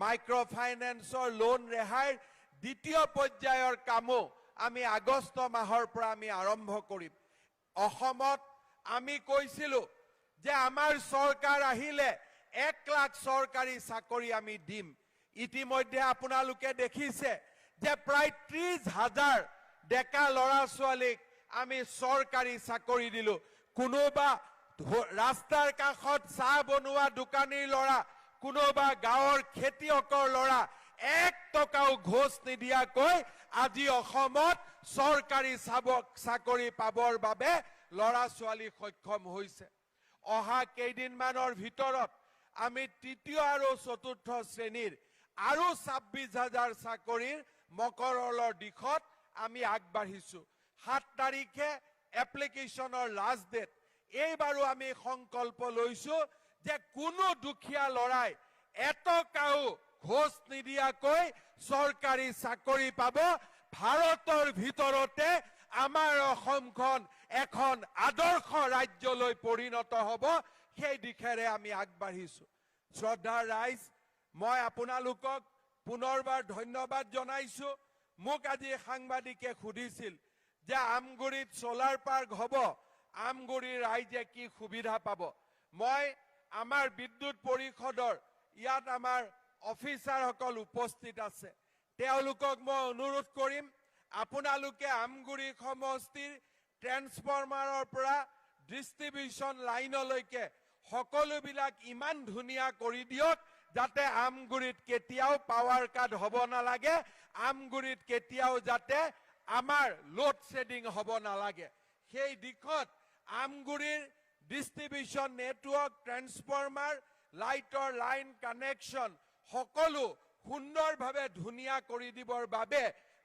Micro' ফাইনেন্সৰ loan ৰেহাইৰ দ্বিতীয় পৰ্যায়ৰ কামো আমি আগষ্ট মাহৰ পৰা আমি আৰম্ভ কৰিম। অসমত আমি কৈছিলোঁ যে আমাৰ চৰকাৰ আহিলে 1 লাখ চৰকাৰী চাকৰি আমি দিম। ইতিমধ্যে আপোনালোকে দেখিছে যে প্ৰায় 30,000 ডেকা ল'ৰা ছোৱালীক আমি চৰকাৰী চাকৰি দিলোঁ। কোনোবা ৰাস্তাৰ কাষত চাহ বনোৱা দোকানীৰ ল'ৰা, কোনোবা গাঁৱৰ খেতিয়কৰ ল'ৰা 1 টকাও ঘোষ নিদিয়াকৈ আজি অসমত চৰকাৰী চাকৰি পাবৰ বাবে ল'ৰা ছোৱালী সক্ষম হৈছে। অহা কেইদিনমানৰ ভিতৰত আমি তৃতীয় আৰু চতুৰ্থ শ্ৰেণীৰ আৰু 26,000 চাকৰিৰ মকৰলৰ দিশত আমি আগবাঢ়িছোঁ। 7 তাৰিখে এপ্লিকেশ্যনৰ লাষ্ট ডেট। এইবাৰো আমি সংকল্প লৈছোঁ যে কোনো দুখীয়া ল'ৰাই এটকাও ঘোষ নিদিয়াকৈ চৰকাৰী চাকৰি পাব। ভাৰতৰ ভিতৰতে আমাৰ অসমখন এখন আদৰ্শ ৰাজ্যলৈ পৰিণত হ'ব। সেই দিশেৰে আমি আগবাঢ়িছোঁ। শ্ৰদ্ধাৰ ৰাইজ, মই আপোনালোকক পুনৰবাৰ ধন্যবাদ জনাইছোঁ। মোক আজি সাংবাদিকে সুধিছিল যে আমগুৰিত সোলাৰ পাৰ্ক হ'ব, আমগুৰিৰ ৰাইজে কি সুবিধা পাব। মই আমাৰ বিদ্যুৎ পৰিষদৰ ইয়াত আমাৰ অফিচাৰসকল উপস্থিত আছে, তেওঁলোকক মই অনুৰোধ কৰিম আপোনালোকে আমগুৰি সমষ্টিৰ ট্ৰেন্সফৰ্মাৰৰ পৰা ডিষ্ট্ৰিবিউশ্যন লাইনলৈকে সকলোবিলাক ইমান ধুনীয়া কৰি দিয়ক যাতে আমগুৰিত কেতিয়াও পাৱাৰ কাট হ'ব নালাগে, আমগুৰিত কেতিয়াও যাতে আমাৰ লোড শ্বেডিং হ'ব নালাগে। সেই দিশত আমগুৰিৰ ডিষ্ট্ৰিবিউশ্যন নেটৱৰ্ক, ট্ৰেন্সফৰ্মাৰ, লাইটৰ লাইন কানেকশ্যন সকলো সুন্দৰভাৱে ধুনীয়া কৰি দিবৰ বাবে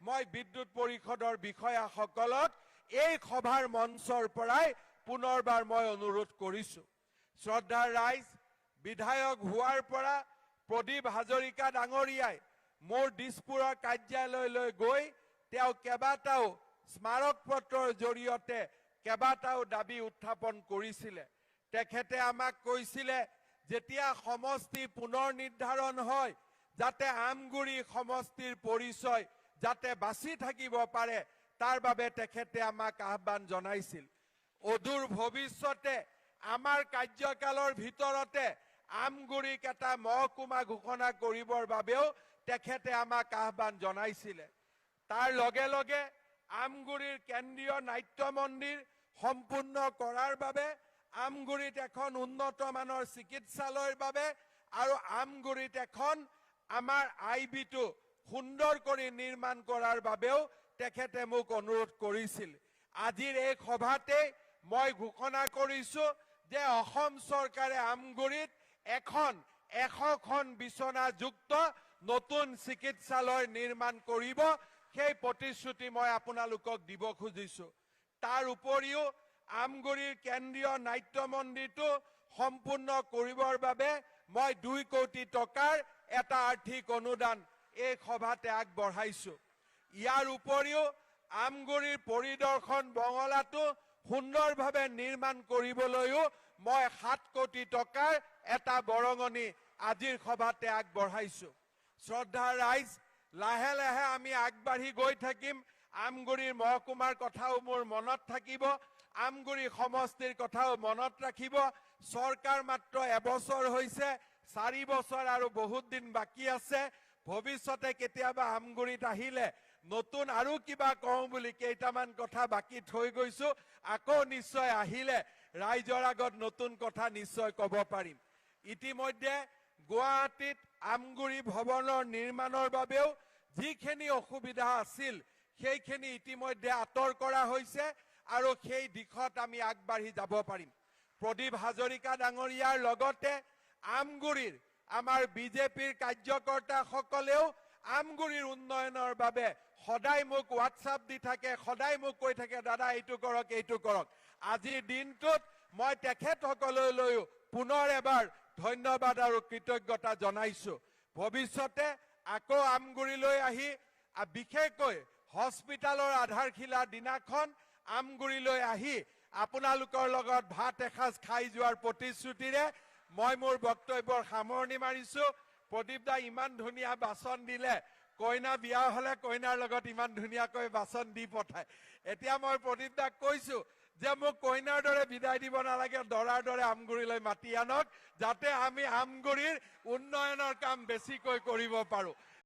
মই বিদ্যুৎ পৰিষদৰ বিষয়াসকলক এই সভাৰ মঞ্চৰ পৰাই পুনৰবাৰ মই অনুৰোধ কৰিছোঁ। শ্ৰদ্ধাৰ ৰাইজ, বিধায়ক হোৱাৰ পৰা প্ৰদীপ হাজৰিকা ডাঙৰীয়াই মোৰ দিছপুৰৰ কাৰ্যালয়লৈ গৈ তেওঁ কেইবাটাও স্মাৰক পত্ৰৰ জৰিয়তে কেইবাটাও দাবী উত্থাপন কৰিছিলে। তেখেতে আমাক কৈছিলে যেতিয়া সমষ্টি পুনৰ নিৰ্ধাৰণ হয় যাতে আমগুৰি সমষ্টিৰ পৰিচয় যাতে বাচি থাকিব পাৰে, তাৰ বাবে তেখেতে আমাক আহ্বান জনাইছিল। অদূৰ ভৱিষ্যতে আমাৰ কাৰ্যকালৰ ভিতৰতে আমগুৰিক এটা মহকুমা ঘোষণা কৰিবৰ বাবেও তেখেতে আমাক আহ্বান জনাইছিলে। তাৰ লগে লগে আমগুৰিৰ কেন্দ্ৰীয় নাট্য মন্দিৰ সম্পূৰ্ণ কৰাৰ বাবে, আমগুৰিত এখন উন্নত মানৰ চিকিৎসালয়ৰ বাবে আৰু আমগুৰিত এখন আমাৰ IB-টো সুন্দৰ কৰি নিৰ্মাণ কৰাৰ বাবেও তেখেতে মোক অনুৰোধ কৰিছিল। আজিৰ এই সভাতে মই ঘোষণা কৰিছোঁ যে অসম চৰকাৰে আমগুৰিত এখন 100খন বিচনাযুক্ত নতুন চিকিৎসালয় নিৰ্মাণ কৰিব। সেই প্ৰতিশ্ৰুতি মই আপোনালোকক দিব খুজিছোঁ। তাৰ উপৰিও আমগুৰিৰ কেন্দ্ৰীয় নাট্য মন্দিৰটো সম্পূৰ্ণ কৰিবৰ বাবে মই 2 কোটি টকাৰ এটা আৰ্থিক অনুদান এই সভাতে আগবঢ়াইছোঁ। ইয়াৰ উপৰিও আমগুৰিৰ পৰিদৰ্শন বঙলাটো সুন্দৰভাৱে নিৰ্মাণ কৰিবলৈও মই 7 কোটি টকাৰ এটা বৰঙণি আজিৰ সভাতে আগবঢ়াইছোঁ। শ্ৰদ্ধাৰ ৰাইজ, লাহে লাহে আমি আগবাঢ়ি গৈ থাকিম। আমগুৰিৰ মহকুমাৰ কথাও মোৰ মনত থাকিব, আমগুৰি সমষ্টিৰ কথাও মনত ৰাখিব। চৰকাৰ মাত্ৰ এবছৰ হৈছে, 4 বছৰ আৰু বহুত দিন বাকী আছে। ভৱিষ্যতে কেতিয়াবা আমগুৰিত আহিলে নতুন আৰু কিবা কওঁ বুলি কেইটামান কথা বাকী থৈ গৈছোঁ। আকৌ নিশ্চয় আহিলে ৰাইজৰ আগত নতুন কথা নিশ্চয় ক'ব পাৰিম। ইতিমধ্যে গুৱাহাটীত আমগুৰি ভৱনৰ নিৰ্মাণৰ বাবেও যিখিনি অসুবিধা আছিল সেইখিনি ইতিমধ্যে আঁতৰ কৰা হৈছে আৰু সেই দিশত আমি আগবাঢ়ি যাব পাৰিম। প্ৰদীপ হাজৰিকা ডাঙৰীয়াৰ লগতে আমগুৰিৰ আমাৰ বিজেপিৰ কাৰ্যকৰ্তাসকলেও আমগুৰিৰ উন্নয়নৰ বাবে সদায় মোক হোৱাটছআপ দি থাকে, সদায় মোক কৈ থাকে দাদা এইটো কৰক, এইটো কৰক। আজিৰ দিনটোত মই তেখেতসকললৈও পুনৰ এবাৰ ধন্যবাদ আৰু কৃতজ্ঞতা জনাইছোঁ। ভৱিষ্যতে আকৌ আমগুৰিলৈ আহি বিশেষকৈ হস্পিটালৰ আধাৰশিলাৰ দিনাখন আমগুৰিলৈ আহি আপোনালোকৰ লগত ভাত এসাঁজ খাই যোৱাৰ প্ৰতিশ্ৰুতিৰে মই মোৰ বক্তব্যৰ সামৰণি মাৰিছোঁ। প্ৰদীপ দা ইমান ধুনীয়া বাচন দিলে কইনা বিয়া হলে কইনাৰ লগত ইমান ধুনীয়াকৈ বাচন দি পঠায় এতিয়া মই প্ৰদীপ দাক কৈছো যে মোক কইনাৰ দৰে বিদায় দিব নালাগে দৰাৰ দৰে আমগুৰিলৈ মাতি আনক যাতে আমি আমগুৰিৰ উন্নয়নৰ কাম বেছিকৈ কৰিব পাৰো